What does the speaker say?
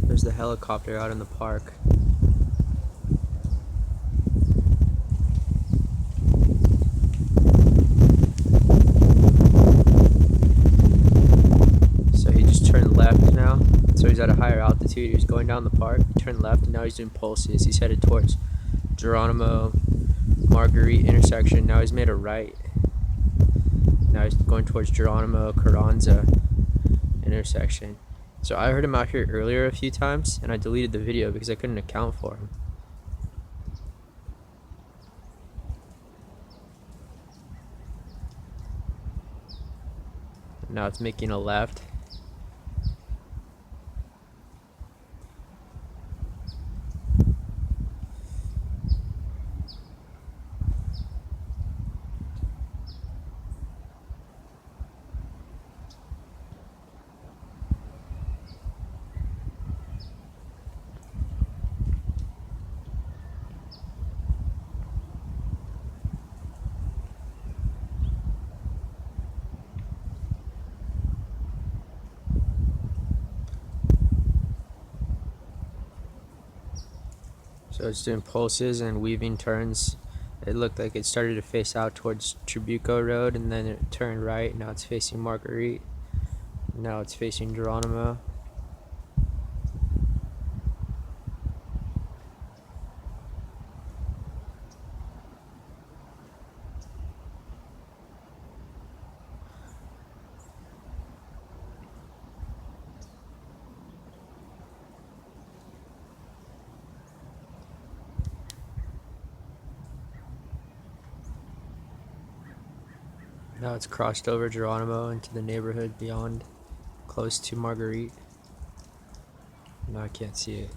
There's the helicopter out in the park. So he just turned left now. So he's at a higher altitude. He was going down the park. He turned left and now he's doing pulses. He's headed towards Geronimo Marguerite intersection. Now he's made a right. Now he's going towards Geronimo Carranza intersection. So I heard him out here earlier a few times and I deleted the video because I couldn't account for him. Now it's making a left. So it's doing pulses and weaving turns. It looked like it started to face out towards Tribuco Road and then it turned right. Now it's facing Marguerite. Now it's facing Geronimo. Now it's crossed over Geronimo into the neighborhood beyond, close to Marguerite. Now I can't see it.